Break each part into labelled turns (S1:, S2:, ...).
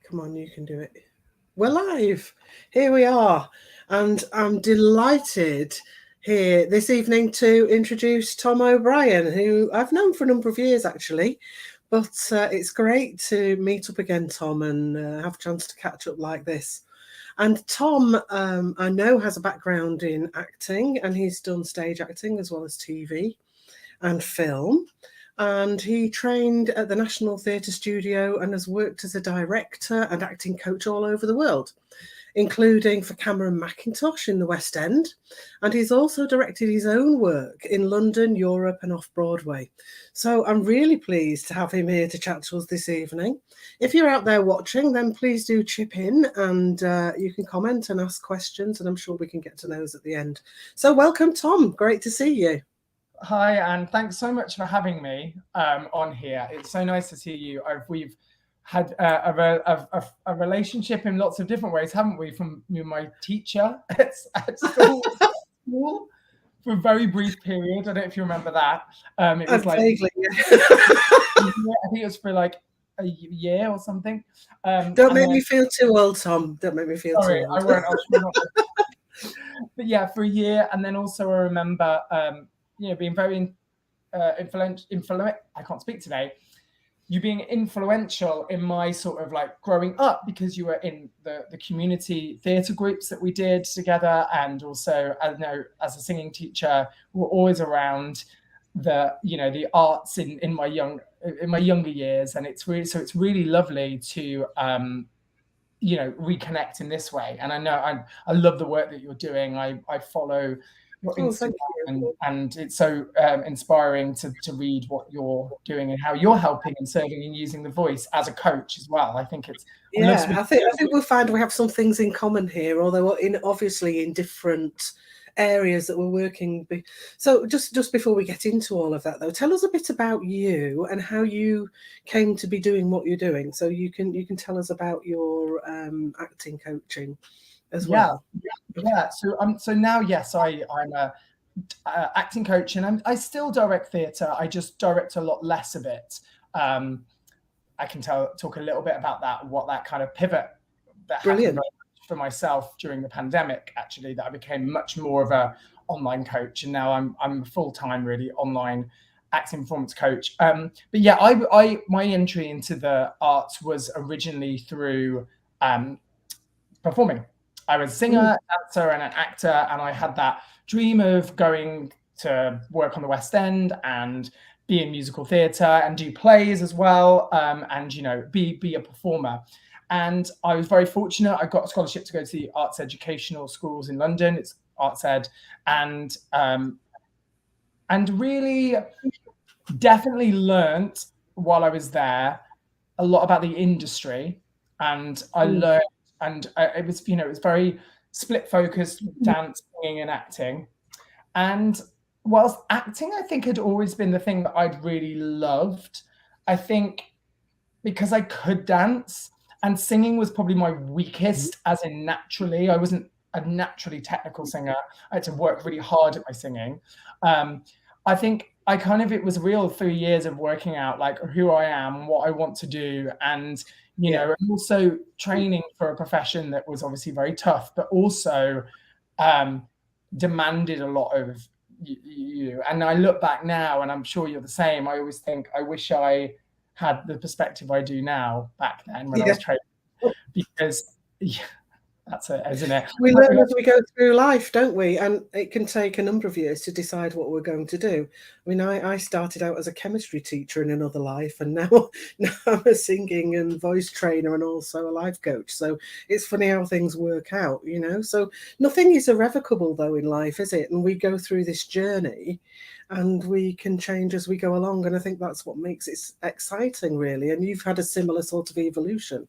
S1: Come on, you can do it. We're live. Here we are. And I'm delighted here this evening to introduce Tom O'Brien, who I've known for a number of years, actually. But it's great to meet up again, Tom, and have a chance to catch up like this. And Tom, I know, has a background in acting, and he's done stage acting as well as TV and film. And he trained at the National Theatre Studio and has worked as a director and acting coach all over the world, including for Cameron Mackintosh in the West End. And he's also directed his own work in London, Europe, and Off-Broadway. So I'm really pleased to have him here to chat to us this evening. If you're out there watching, then please do chip in and you can comment and ask questions, and I'm sure we can get to those at the end. So welcome, Tom. Great to see you.
S2: Hi, and thanks so much for having me on here. It's so nice to see you. We've had a relationship in lots of different ways, haven't we? From my teacher at school for a very brief period. I don't know if you remember that. It was like
S1: vaguely, yeah.
S2: I think it was for like a year or something.
S1: Don't make me feel too old, Tom. Don't make me feel too old.
S2: I won't. I'll try not to. But yeah, for a year, and then also I remember. Being very influential. I can't speak today. You being influential in my sort of like growing up, because you were in the community theatre groups that we did together, and also I know as a singing teacher, we're always around the arts in my younger years, and it's really lovely to reconnect in this way. And I know I love the work that you're doing. I follow your Instagram, and it's so inspiring to read what you're doing and how you're helping and serving and using the voice as a coach as well. I think it's
S1: I think we'll find we have some things in common here, although obviously in different areas that we're working. So just before we get into all of that, though, tell us a bit about you and how you came to be doing what you're doing. So you can tell us about your acting coaching as well.
S2: Yeah. So now, yes, I'm a acting coach, and I still direct theatre. I just direct a lot less of it. I can talk a little bit about that, what that kind of pivot that happened for myself during the pandemic, actually, that I became much more of a online coach, and now I'm full-time really online acting performance coach. But yeah, my entry into the arts was originally through performing. I was a singer, dancer, and an actor, and I had that dream of going to work on the West End and be in musical theatre and do plays as well, and be a performer. And I was very fortunate. I got a scholarship to go to the arts educational schools in London. It's Arts Ed, and really definitely learnt while I was there a lot about the industry, and I learned. And it was very split focused, dance, singing, and acting. And whilst acting, I think, had always been the thing that I'd really loved. I think because I could dance, and singing was probably my weakest, as in naturally. I wasn't a naturally technical singer. I had to work really hard at my singing. I think it was a real 3 years of working out like who I am, what I want to do, and and also training for a profession that was obviously very tough, but also demanded a lot of you. And I look back now, and I'm sure you're the same. I always think I wish I had the perspective I do now back then when I was training, because that's it, isn't it?
S1: We learn as we go through life, don't we? And it can take a number of years to decide what we're going to do. I mean, I started out as a chemistry teacher in another life, and now I'm a singing and voice trainer and also a life coach. So it's funny how things work out, So nothing is irrevocable, though, in life, is it? And we go through this journey, and we can change as we go along. And I think that's what makes it exciting, really. And you've had a similar sort of evolution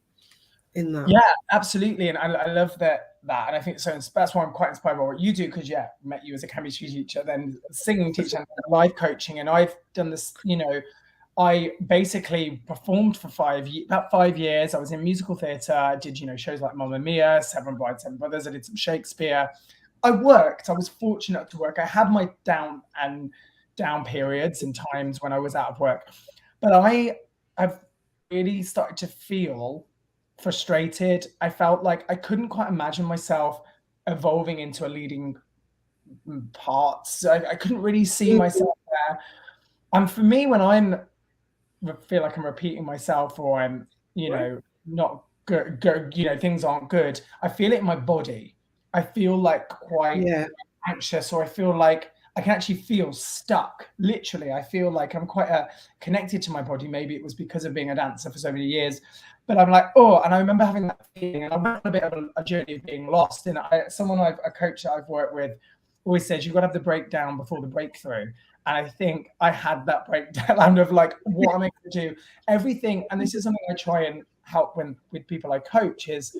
S1: in that.
S2: Yeah, absolutely. And I love that. And I think so. That's why I'm quite inspired by what you do, because I met you as a chemistry teacher, then singing teacher, and life coaching. And I've done this, I basically performed for about 5 years. I was in musical theatre. I did, shows like Mamma Mia, Seven Brides, Seven Brothers. I did some Shakespeare. I was fortunate to work. I had my down periods and times when I was out of work. But I've really started to feel frustrated. I felt like I couldn't quite imagine myself evolving into a leading part. So I couldn't really see myself there. And for me, when I feel like I'm repeating myself, or I'm, you know, not good, you know, things aren't good, I feel it in my body. I feel like quite anxious, or I feel like I can actually feel stuck. Literally, I feel like I'm quite connected to my body. Maybe it was because of being a dancer for so many years, but I'm like, oh, and I remember having that feeling, and I went on a bit of a journey of being lost. And a coach that I've worked with always says, you've got to have the breakdown before the breakthrough. And I think I had that breakdown of like, what am I going to do? Everything. And this is something I try and help with people I coach, is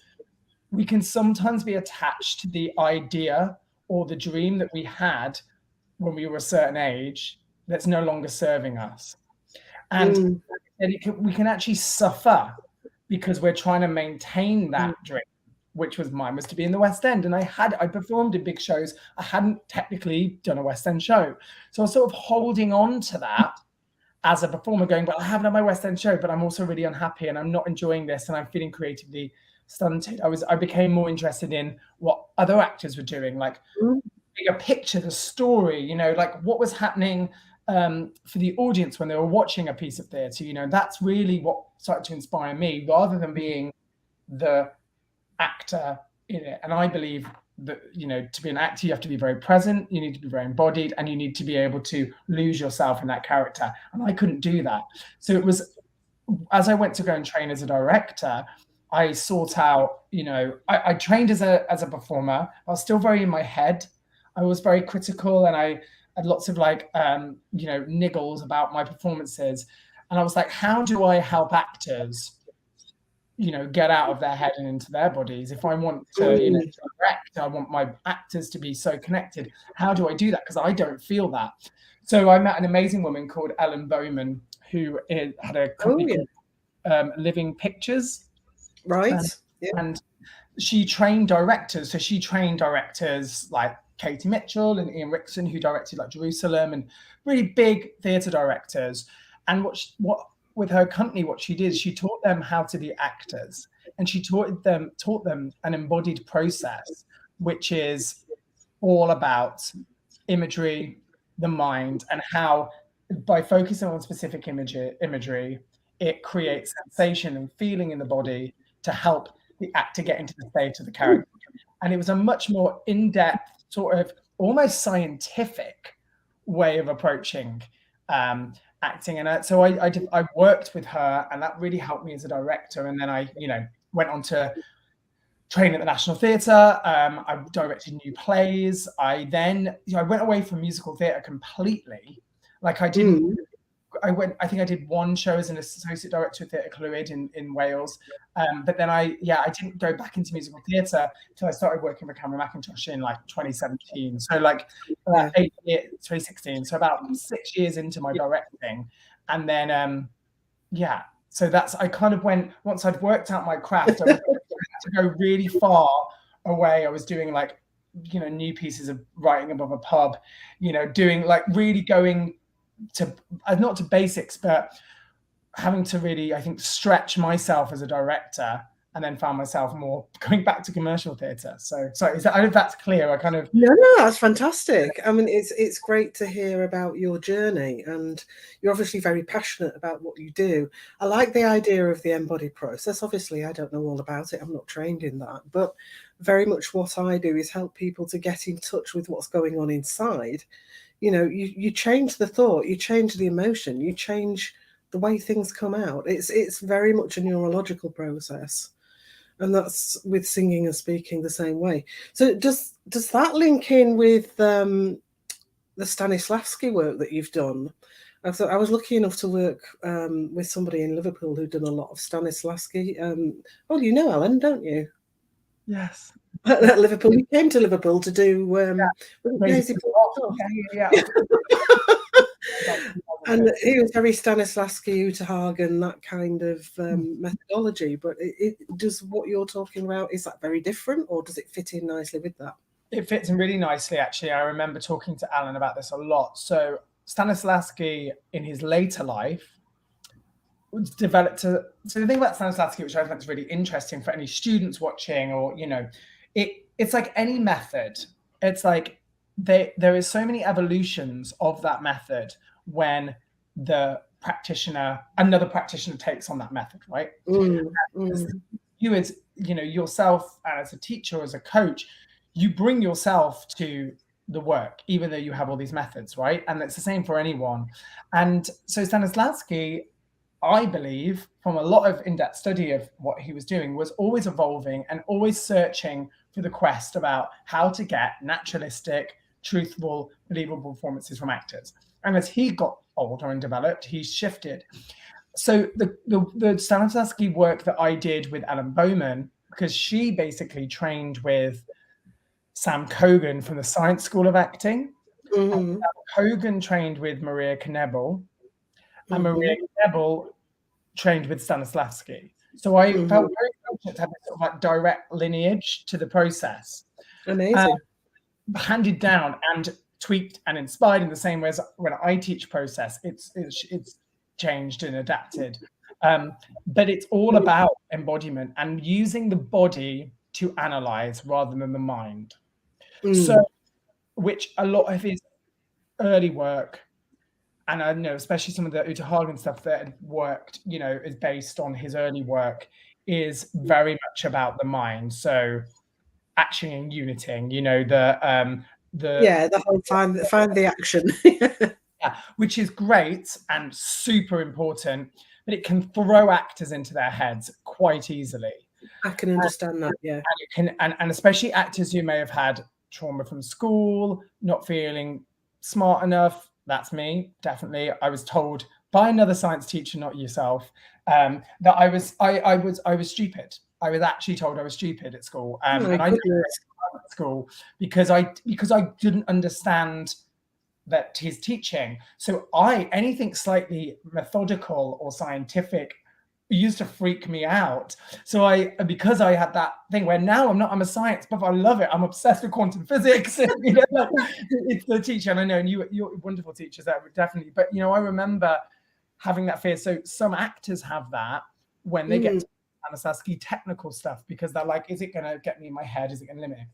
S2: we can sometimes be attached to the idea or the dream that we had when we were a certain age that's no longer serving us. And we can actually suffer because we're trying to maintain that dream, which was mine, was to be in the West End. And I performed in big shows. I hadn't technically done a West End show. So I was sort of holding on to that as a performer, going, but I haven't had my West End show, but I'm also really unhappy and I'm not enjoying this and I'm feeling creatively stunted. I became more interested in what other actors were doing, like bigger picture, the story, you know, like what was happening for the audience when they were watching a piece of theatre. You know, that's really what started to inspire me, rather than being the actor in it. And I believe that, you know, to be an actor, you have to be very present, you need to be very embodied, and you need to be able to lose yourself in that character. And I couldn't do that. So it was, as I went to go and train as a director, I sought out, you know, I trained as a performer. I was still very in my head. I was very critical, and I had lots of like, you know, niggles about my performances. And I was like, how do I help actors, you know, get out of their head and into their bodies? If I want to, you know, direct, I want my actors to be so connected. How do I do that? Because I don't feel that. So I met an amazing woman called Ellen Bowman, who had a company called Living Pictures.
S1: Right.
S2: And she trained directors. So she trained directors like Katie Mitchell and Ian Rickson, who directed like Jerusalem, and really big theatre directors. And what with her company, what she did, she taught them how to be actors, and she taught them an embodied process, which is all about imagery, the mind, and how by focusing on specific imagery, it creates sensation and feeling in the body to help the actor get into the state of the character. And it was a much more in-depth, sort of almost scientific way of approaching acting. And so I worked with her, and that really helped me as a director. And then I, you know, went on to train at the National Theatre. I directed new plays. I then, you know, I went away from musical theatre completely. Like I didn't. I think I did one show as an associate director of Theatre Clwyd in Wales. But then I didn't go back into musical theatre until I started working with Cameron Mackintosh in like 2017. So like 2016. So about 6 years into my directing. And then, so I kind of went, once I'd worked out my craft, I was to go really far away. I was doing like, you know, new pieces of writing above a pub, you know, doing like really going to not to basics, but having to really, I think, stretch myself as a director, and then found myself more going back to commercial theatre. So sorry, I hope that's clear. I kind of
S1: no, that's fantastic. I mean, it's great to hear about your journey, and you're obviously very passionate about what you do. I like the idea of the embodied process. Obviously, I don't know all about it. I'm not trained in that, but very much what I do is help people to get in touch with what's going on inside. You know, you change the thought, you change the emotion, you change the way things come out. It's very much a neurological process, and that's with singing and speaking the same way. So does that link in with the Stanislavski work that you've done? I was lucky enough to work with somebody in Liverpool who'd done a lot of Stanislavski. Well, you know Ellen, don't you?
S2: Yes.
S1: At Liverpool, you came to Liverpool to do and he was very Stanislavski, Uta Hagen, that kind of methodology. But does what you're talking about, is that very different, or does it fit in nicely with that?
S2: It fits in really nicely, actually. I remember talking to Alan about this a lot. So Stanislavski, in his later life, developed so the thing about Stanislavski, which I think is really interesting for any students watching, or it's like any method. It's like there is so many evolutions of that method when another practitioner takes on that method, right? You as yourself as a teacher, as a coach, you bring yourself to the work, even though you have all these methods, right? And it's the same for anyone. And so Stanislavski, I believe, from a lot of in-depth study of what he was doing, was always evolving and always searching for the quest about how to get naturalistic, truthful, believable performances from actors. And as he got older and developed, he shifted. So the Stanislavski work that I did with Ellen Bowman, because she basically trained with Sam Cogan from the Science School of Acting. Sam Cogan trained with Maria Knebel, and Maria Knebel trained with Stanislavski. So I felt very fortunate to have this sort of like direct lineage to the process.
S1: Amazing.
S2: Handed down and tweaked and inspired in the same way as when I teach process, it's changed and adapted. But it's all about embodiment and using the body to analyze rather than the mind. So, which a lot of his early work, and I know especially some of the Uta Hagen stuff that worked, is based on his early work, is very much about the mind. So action and uniting,
S1: the whole find the action.
S2: Yeah, which is great and super important, but it can throw actors into their heads quite easily.
S1: I can understand that, yeah.
S2: And especially actors who may have had trauma from school, not feeling smart enough. That's me, definitely. I was told by another science teacher, not yourself, that I was stupid. I was actually told I was stupid at school, and I didn't at school because I didn't understand that he's teaching. So anything slightly methodical or scientific used to freak me out. So because I had that thing where now I'm a science buff, I love it. I'm obsessed with quantum physics. It's the teacher, and I know, and you're wonderful teachers that would definitely. But I remember having that fear. So some actors have that when they get to Stanislavski technical stuff, because they're like, is it going to get me in my head? Is it going to limit me?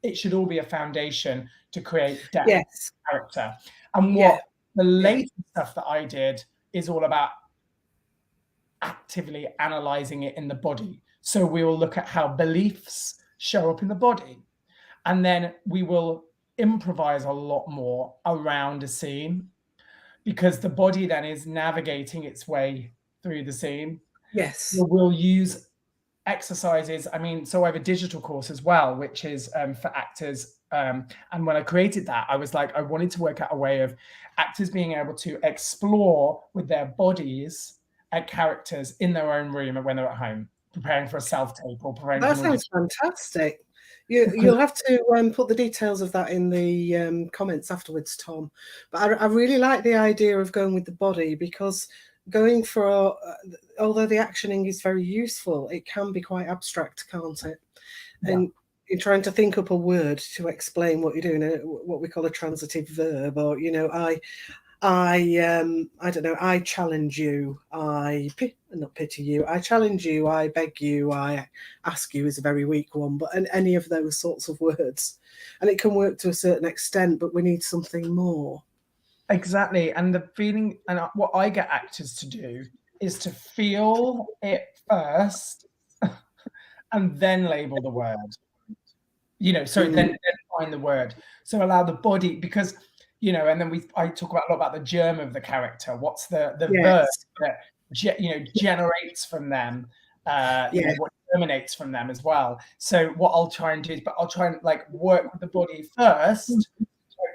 S2: It should all be a foundation to create depth character. And what the latest stuff that I did is all about actively analyzing it in the body. So we will look at how beliefs show up in the body, and then we will improvise a lot more around a scene, because the body then is navigating its way through the scene.
S1: Yes.
S2: So we'll use exercises. So I have a digital course as well, which is for actors. And when I created that, I was like, I wanted to work out a way of actors being able to explore with their bodies at characters in their own room and when they're at home, preparing for a self-tape or preparing.
S1: That sounds fantastic. You'll have to put the details of that in the comments afterwards, Tom. But I really like the idea of going with the body, because going for, although the actioning is very useful, it can be quite abstract, can't it? Yeah. And you're trying to think up a word to explain what you're doing, what we call a transitive verb, or I don't know, I challenge you, not pity you, I challenge you, I beg you, I ask you is a very weak one, but any of those sorts of words. And it can work to a certain extent, but we need something more.
S2: Exactly. And the feeling, and what I get actors to do is to feel it first and then label the word. Then find the word. So allow the body, because and then I talk about a lot about the germ of the character. What's the verb that generates from them? What germinates from them as well. So what I'll try and do is, I'll try and work with the body first.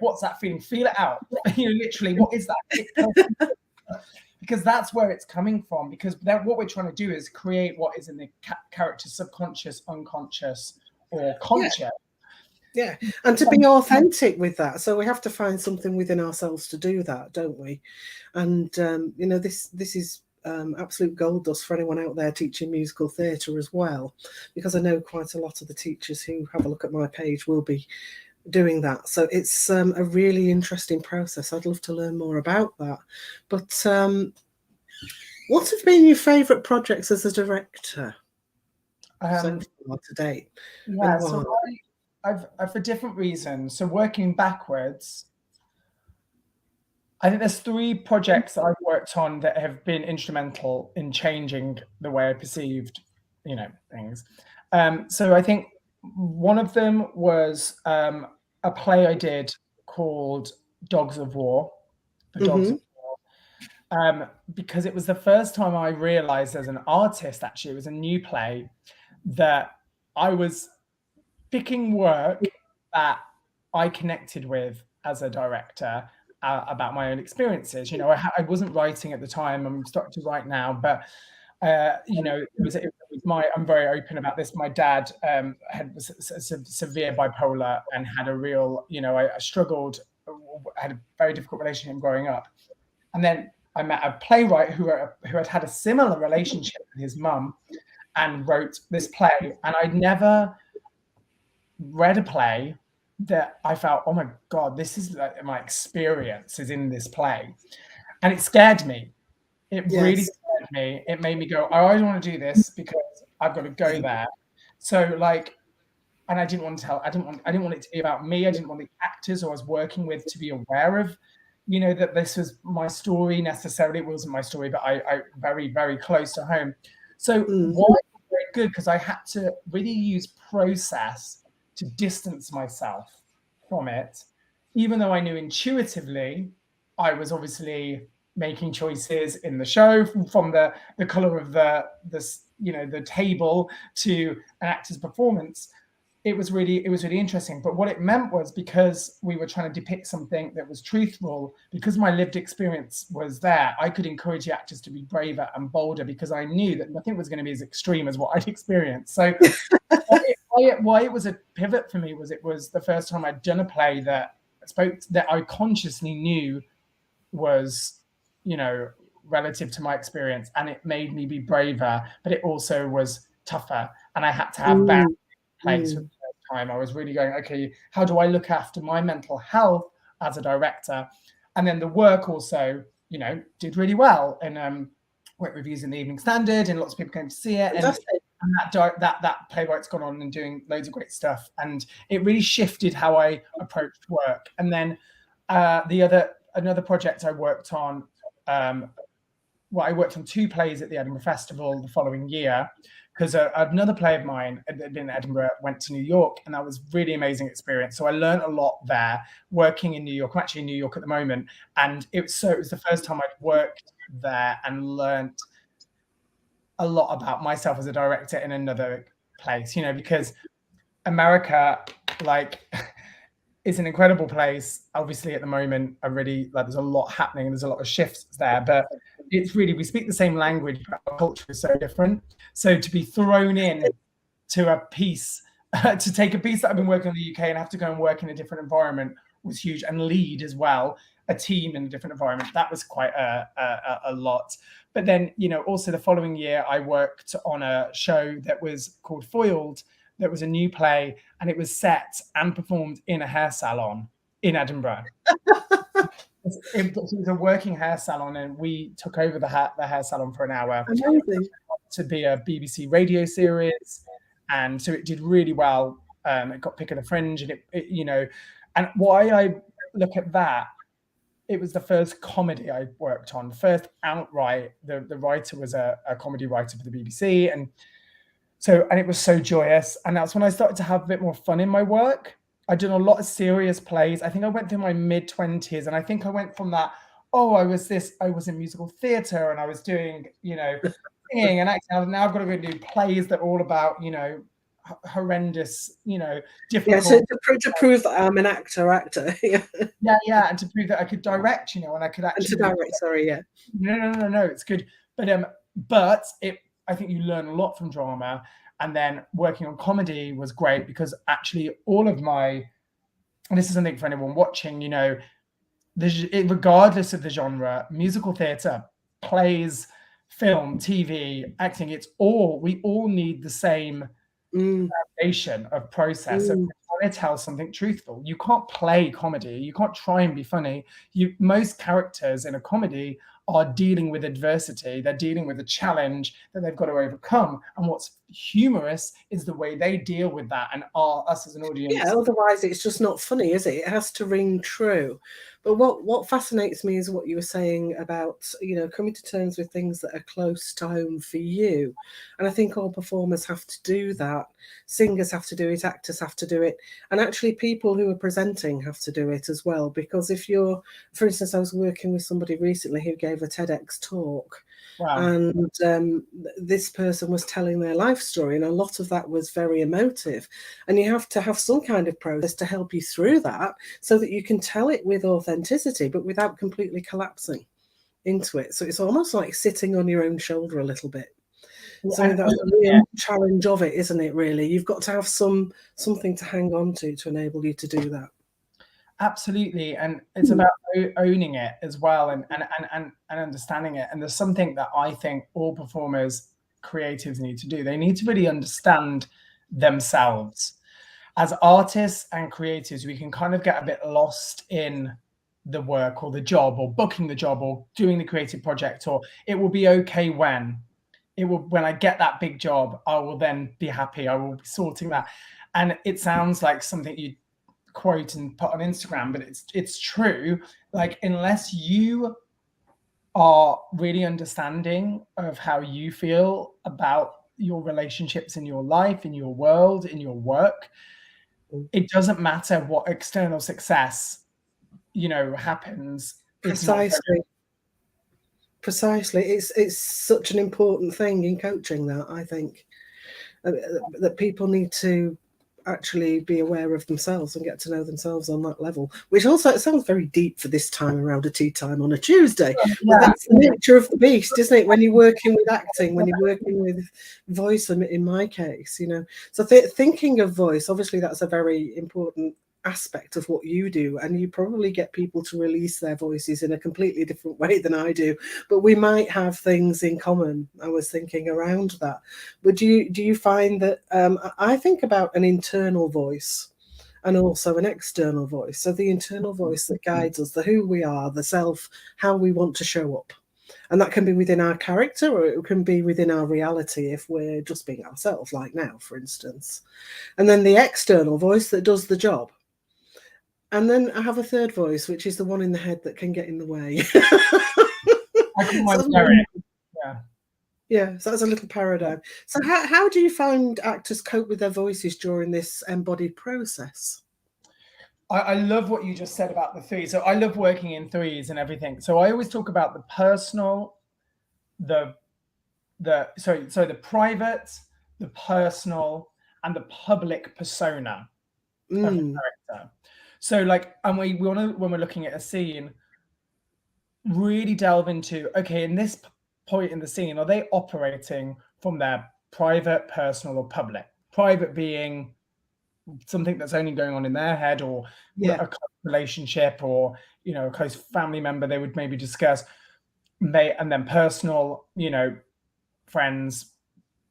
S2: What's that feeling? Feel it out. Literally, what is that? Because that's where it's coming from. Because what we're trying to do is create what is in the character's subconscious, unconscious, or conscious.
S1: Yeah, and to be authentic with that. So we have to find something within ourselves to do that, don't we? And this is absolute gold dust for anyone out there teaching musical theatre as well, because I know quite a lot of the teachers who have a look at my page will be doing that. So it's a really interesting process. I'd love to learn more about that. But What have been your favourite projects as a director so
S2: Um,
S1: far to date? Been
S2: yeah,
S1: a
S2: so
S1: while.
S2: I've for different reasons. So working backwards, I think there's 3 projects that I've worked on that have been instrumental in changing the way I perceived, things. So I think one of them was a play I did called Dogs of War, The Dogs of
S1: Mm-hmm.
S2: War, because it was the first time I realized as an artist, actually, it was a new play, that I was picking work that I connected with as a director, about my own experiences. I wasn't writing at the time. I'm starting to write now, but I'm very open about this. My dad had severe bipolar and had a real, I struggled, had a very difficult relationship growing up, and then I met a playwright who had a similar relationship with his mum and wrote this play, and I'd never read a play that I felt, oh my God, this is like my experience is in this play. And it scared me. It really
S1: Yes.
S2: scared me. It made me go, I always want to do this because I've got to go there. So and I didn't want it to be about me. I didn't want the actors who I was working with to be aware of, that this was my story necessarily. It wasn't my story, but I very, very close to home. So
S1: Mm.
S2: why was very good? Because I had to really use process to distance myself from it, even though I knew intuitively I was obviously making choices in the show, from the color of the table to an actor's performance. It was really interesting. But what it meant was, because we were trying to depict something that was truthful, because my lived experience was there, I could encourage the actors to be braver and bolder, because I knew that nothing was going to be as extreme as what I'd experienced. So why it was a pivot for me was, it was the first time I'd done a play that I consciously knew was, relative to my experience, and it made me be braver, but it also was tougher, and I had to have that place for the first time. I was really going, okay, how do I look after my mental health as a director? And then the work also, did really well, and went reviews in the Evening Standard, and lots of people came to see it. And that playwright's gone on and doing loads of great stuff, and it really shifted how I approached work. And then another project I worked on, I worked on 2 plays at the Edinburgh Festival the following year, because another play of mine in Edinburgh went to New York, and that was really amazing experience. So I learned a lot there working in New York. I'm actually in New York at the moment, and it was the first time I'd worked there and learned a lot about myself as a director in another place, because America, is an incredible place. Obviously, at the moment, there's a lot happening, and there's a lot of shifts there, but it's really, we speak the same language, but our culture is so different. So to be thrown in to a piece, to take a piece that I've been working in the UK and have to go and work in a different environment was huge, and lead as well a team in a different environment. That was quite a lot. But then, also the following year, I worked on a show that was called Foiled. That was a new play, and it was set and performed in a hair salon in Edinburgh. It was a working hair salon, and we took over the hair salon for an hour.
S1: Amazing.
S2: To be a BBC radio series, and so it did really well. It got pick of the fringe, and and why I look at that, it was the first comedy I worked on, first outright. The writer was a comedy writer for the BBC, and it was so joyous. And that's when I started to have a bit more fun in my work. I did a lot of serious plays. I think I went through my mid-20s, and I think I went from that, I was in musical theatre, and I was doing, singing and acting. Now I've got to go do plays that are all about, horrendous, difficult.
S1: Yeah, so to prove that I'm an actor.
S2: Yeah, and to prove that I could direct, and I could actually.
S1: And to direct, sorry, yeah.
S2: No, it's good. But I think you learn a lot from drama, and then working on comedy was great, because actually all of and this is something for anyone watching, regardless of the genre, musical theatre, plays, film, TV, acting, we all need the same foundation of process of trying to tell something truthful. You can't play comedy. You can't try and be funny. Most characters in a comedy are dealing with adversity. They're dealing with a challenge that they've got to overcome. And what's humorous is the way they deal with that, and us as an audience.
S1: Yeah, otherwise it's just not funny, is it? It has to ring true. But what fascinates me is what you were saying about, coming to terms with things that are close to home for you. And I think all performers have to do that. Singers have to do it, actors have to do it, and actually people who are presenting have to do it as well. Because if you're, for instance, I was working with somebody recently who gave a TEDx talk.
S2: Wow.
S1: And this person was telling their life story, and a lot of that was very emotive. And you have to have some kind of process to help you through that so that you can tell it with authenticity, but without completely collapsing into it. So it's almost like sitting on your own shoulder a little bit. So that's the real challenge of it, isn't it, really? You've got to have something to hang on to enable you to do that.
S2: Absolutely. And it's about owning it as well, and understanding it. And there's something that I think all performers, creatives need to do. They need to really understand themselves. As artists and creatives, we can kind of get a bit lost in the work or the job or booking the job or doing the creative project, or it will be okay when I get that big job, I will then be happy. I will be sorting that. And it sounds like something you quote and put on Instagram, but it's true. Like, unless you are really understanding of how you feel about your relationships in your life, in your world, in your work, it doesn't matter what external success happens.
S1: Precisely. It's such an important thing in coaching, that I think that people need to actually be aware of themselves and get to know themselves on that level, which also, it sounds very deep for this time around a tea time on a Tuesday. But that's the nature of the beast, isn't it, when you're working with acting, when you're working with voice, in my case, so thinking of voice, obviously that's a very important aspect of what you do, and you probably get people to release their voices in a completely different way than I do, but we might have things in common. I was thinking around that. But do you find that I think about an internal voice and also an external voice? So the internal voice that guides us, the who we are, the self, how we want to show up, and that can be within our character, or it can be within our reality if we're just being ourselves, like now, for instance. And then the external voice that does the job. And then I have a third voice, which is the one in the head that can get in the way. Yeah, so that's a little paradigm. So how do you find actors cope with their voices during this embodied process?
S2: I love what you just said about the three. So I love working in threes and everything. So I always talk about the personal, the private, the personal, and the public persona of the character. So and we want to, when we're looking at a scene, really delve into, okay, in this point in the scene, are they operating from their private, personal, or public? Private being something that's only going on in their head, or a close relationship, or a close family member they would maybe discuss. And then personal, friends,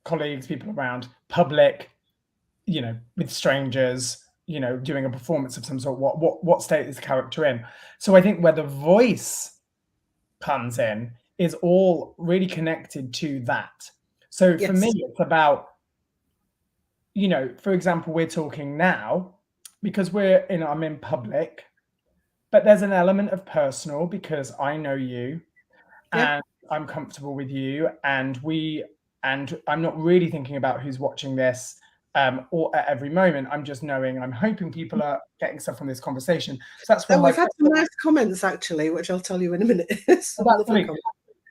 S2: colleagues, people around. Public, with strangers, doing a performance of some sort. What state is the character in? So I think where the voice comes in is all really connected to that. So for me, it's about, for example, we're talking now because I'm in public, but there's an element of personal because I know you and I'm comfortable with you, and I'm not really thinking about who's watching this or at every moment. I'm just I'm hoping people are getting stuff from this conversation. So that's when
S1: we've had some nice comments, actually, which I'll tell you in a minute.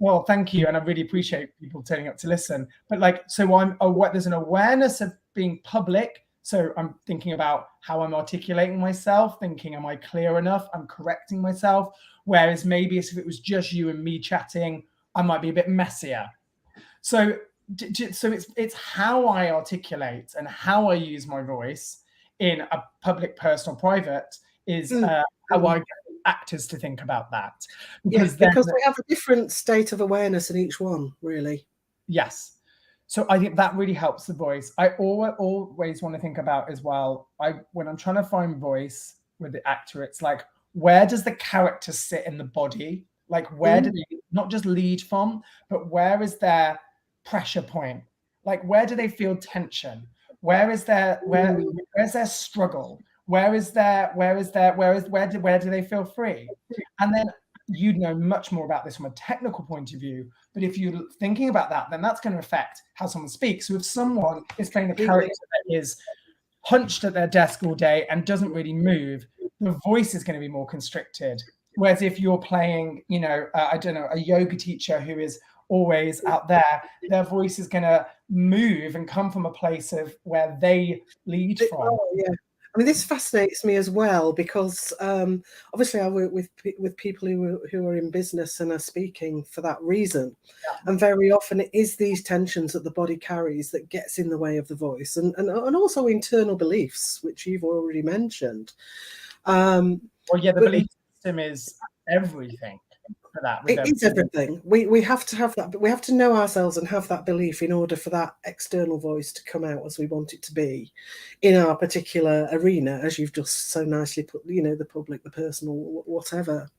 S2: Well, thank you, and I really appreciate people turning up to listen. But there's an awareness of being public. So I'm thinking about how I'm articulating myself, thinking, am I clear enough? I'm correcting myself. Whereas maybe if it was just you and me chatting, I might be a bit messier. So it's how I articulate and how I use my voice in a public, personal, private is how I get actors to think about that.
S1: Because they have a different state of awareness in each one, really.
S2: Yes. So I think that really helps the voice. I always want to think about as well, when I'm trying to find voice with the actor, it's like, where does the character sit in the body? Like, where do they not just lead from, but where is their pressure point? Like, where do they feel tension? Where's their struggle? Where do they feel free? And then you'd know much more about this from a technical point of view. But if you're thinking about that, then that's going to affect how someone speaks. So if someone is playing a character that is hunched at their desk all day and doesn't really move, the voice is going to be more constricted. Whereas if you're playing, you know, I don't know, a yoga teacher who is always out there, their voice is going to move and come from a place of where they lead from.
S1: Oh, yeah. I mean, this fascinates me as well because obviously I work with people who are in business and are speaking for that reason. Yeah. And very often it is these tensions that the body carries that gets in the way of the voice, and also internal beliefs, which you've already mentioned.
S2: Well, yeah, the belief system is everything. For that,
S1: it is everything. We have to have that. We have to know ourselves and have that belief in order for that external voice to come out as we want it to be in our particular arena, as you've just so nicely put, you know, the public, the personal, whatever.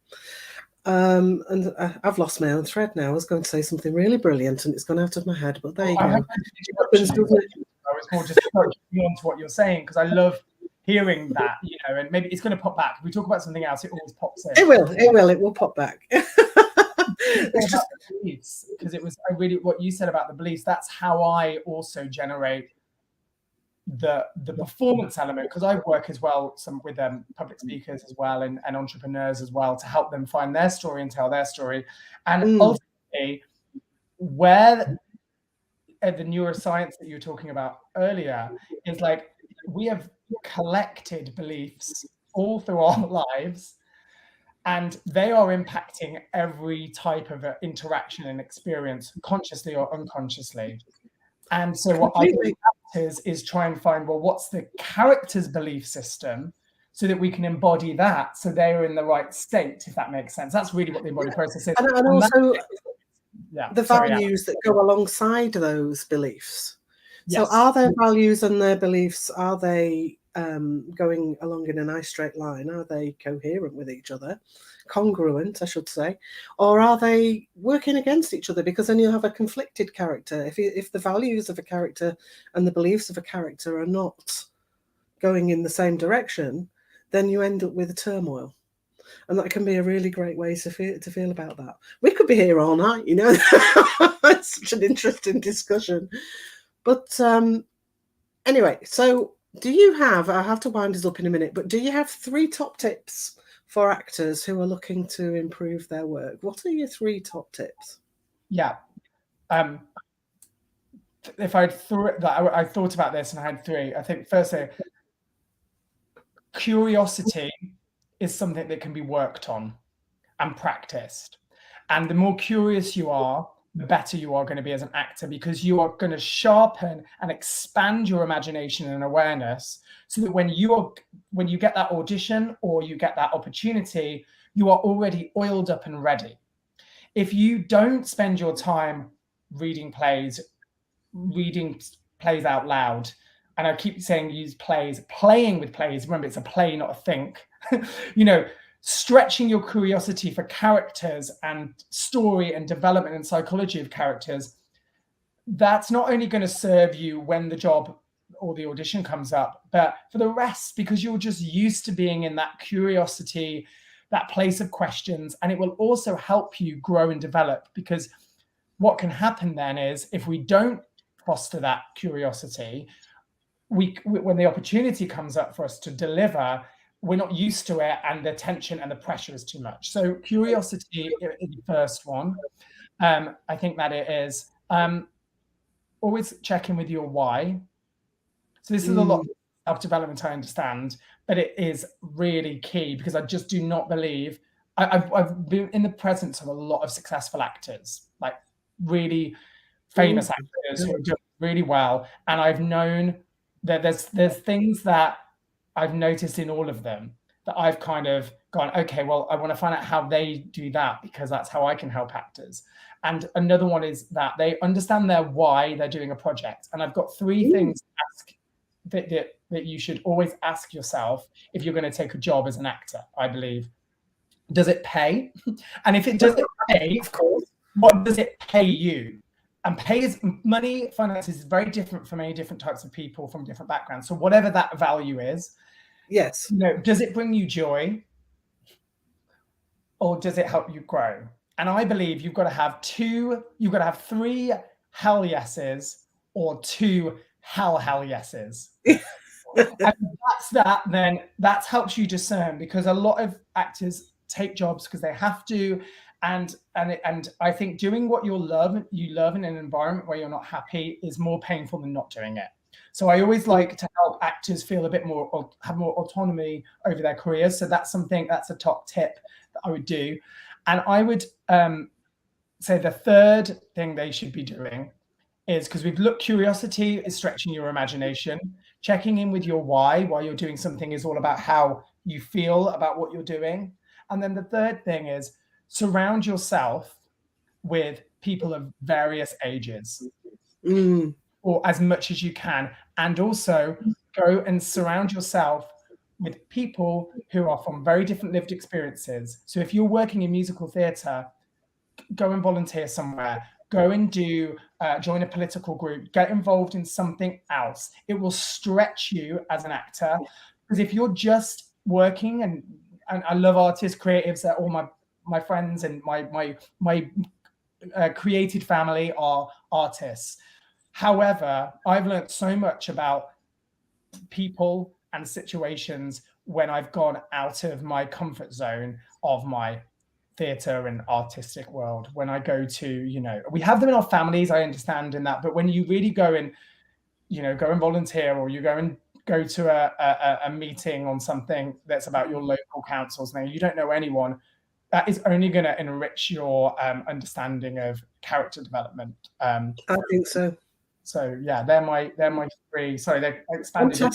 S1: And I've lost my own thread now. I was going to say something really brilliant and it's gone out of my head, but there you go.
S2: I was more just focusing on to what you're saying because I love hearing that, you know, and maybe it's going to pop back. If we talk about something else, it always pops in.
S1: It will pop back. It's just
S2: beliefs, because it was what you said about the beliefs. That's how I also generate the performance element, because I work as well with public speakers as well and entrepreneurs as well to help them find their story and tell their story. And ultimately, where the neuroscience that you were talking about earlier is like, we have collected beliefs all through our lives, and they are impacting every type of interaction and experience, consciously or unconsciously. And so what I do is try and find, well, what's the character's belief system so that we can embody that so they're in the right state, if that makes sense. That's really what the embodied process is.
S1: And also the values that go alongside those beliefs. Yes. So are their values and their beliefs, are they going along in a nice straight line? Are they coherent with each other? Congruent, I should say. Or are they working against each other? Because then you'll have a conflicted character. If the values of a character and the beliefs of a character are not going in the same direction, then you end up with a turmoil. And that can be a really great way to feel about that. We could be here all night, you know. It's such an interesting discussion. But anyway, so do you have, I have to wind us up in a minute, but do you have 3 top tips for actors who are looking to improve their work? What are your 3 top tips?
S2: Yeah. If I thought about this and I had 3, I think firstly, curiosity is something that can be worked on and practiced. And the more curious you are, the better you are going to be as an actor, because you are going to sharpen and expand your imagination and awareness so that when you get that audition or you get that opportunity, you are already oiled up and ready. If you don't spend your time reading plays out loud, and I keep saying use plays, playing with plays, remember it's a play, not a think, you know, stretching your curiosity for characters and story and development and psychology of characters, that's not only going to serve you when the job or the audition comes up, but for the rest, because you're just used to being in that curiosity, that place of questions, and it will also help you grow and develop. Because what can happen then is, if we don't foster that curiosity, when the opportunity comes up for us to deliver, we're not used to it, and the tension and the pressure is too much. So curiosity is the first one. I think that it is. Always check in with your why. So this is a lot of self-development, I understand, but it is really key, because I just do not believe, I've been in the presence of a lot of successful actors, like really famous actors who are doing really well. And I've known that there's things that I've noticed in all of them that I've kind of gone, okay, well, I want to find out how they do that, because that's how I can help actors. And another one is that they understand their why they're doing a project. And I've got 3 things to ask that you should always ask yourself if you're going to take a job as an actor, I believe. Does it pay? And if it doesn't pay,
S1: Of course.
S2: what does it pay you? And money, finances is very different for many different types of people from different backgrounds. So whatever that value is,
S1: yes,
S2: does it bring you joy, or does it help you grow? And I believe you've got to have 3 hell yeses or 2 hell yeses. And that's that. Then that helps you discern, because a lot of actors take jobs because they have to. And I think doing what you love in an environment where you're not happy is more painful than not doing it. So I always like to help actors feel a bit more, or have more autonomy over their careers. So that's a top tip that I would do. And I would say the third thing they should be doing is, because we've looked, curiosity is stretching your imagination. Checking in with your why while you're doing something is all about how you feel about what you're doing. And then the third thing is surround yourself with people of various ages, or as much as you can. And also go and surround yourself with people who are from very different lived experiences. So if you're working in musical theatre, go and volunteer somewhere. Go and join a political group. Get involved in something else. It will stretch you as an actor. Because if you're just working, and I love artists, creatives, they're all my friends, and my created family are artists. However, I've learned so much about people and situations when I've gone out of my comfort zone of my theatre and artistic world. When I go to, we have them in our families, I understand in that, but when you really go and volunteer, or you go to a meeting on something that's about your local councils, now you don't know anyone, that is only going to enrich your understanding of character development. I
S1: think so.
S2: So yeah, they're my 3. Sorry, they expanded.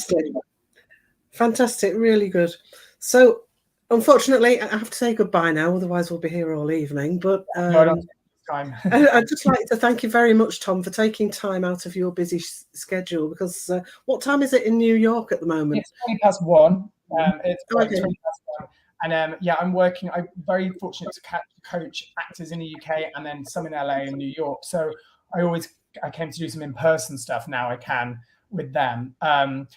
S1: Fantastic, really good. So unfortunately, I have to say goodbye now, otherwise we'll be here all evening. But I'd just like to thank you very much, Tom, for taking time out of your busy schedule, because what time is it in New York at the moment?
S2: It's 1:20. It's 1:20. And I'm working. I'm very fortunate to coach actors in the UK and then some in LA and New York. So I came to do some in-person stuff. Now I can with them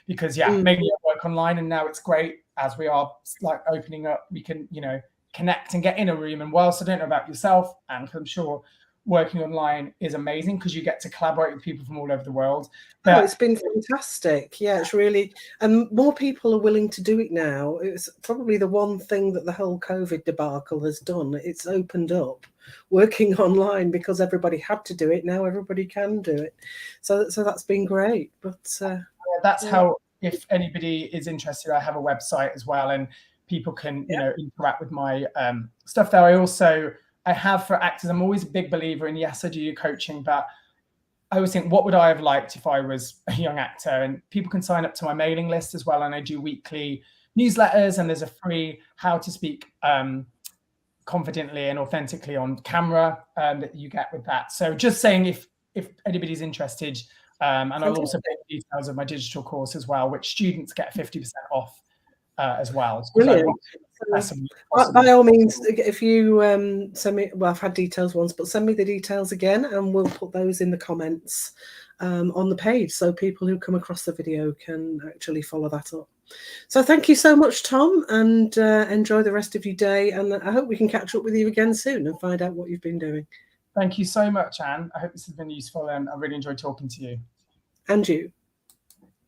S2: because maybe I work online, and now it's great as we are like opening up. We can connect and get in a room. And whilst I don't know about yourself, and I'm sure working online is amazing because you get to collaborate with people from all over the world. But
S1: it's been fantastic. Yeah, it's really, and more people are willing to do it now. It's probably the one thing that the whole COVID debacle has done. It's opened up working online because everybody had to do it. Now everybody can do it. So that's been great. But
S2: that's how, if anybody is interested, I have a website as well, and people can interact with my stuff there. I have for actors, I'm always a big believer in, yes, I do coaching, but I always think, what would I have liked if I was a young actor? And people can sign up to my mailing list as well. And I do weekly newsletters, and there's a free how to speak confidently and authentically on camera that you get with that. So just saying, if anybody's interested, and I'll also put the details of my digital course as well, which students get 50% off as well.
S1: Brilliant. By all means, if you send me, I've had details once, but send me the details again, and we'll put those in the comments on the page, so people who come across the video can actually follow that up. So thank you so much, Tom, and enjoy the rest of your day, and I hope we can catch up with you again soon and find out what you've been doing.
S2: Thank you so much, Anne. I hope this has been useful, and I really enjoyed talking to you.
S1: And you.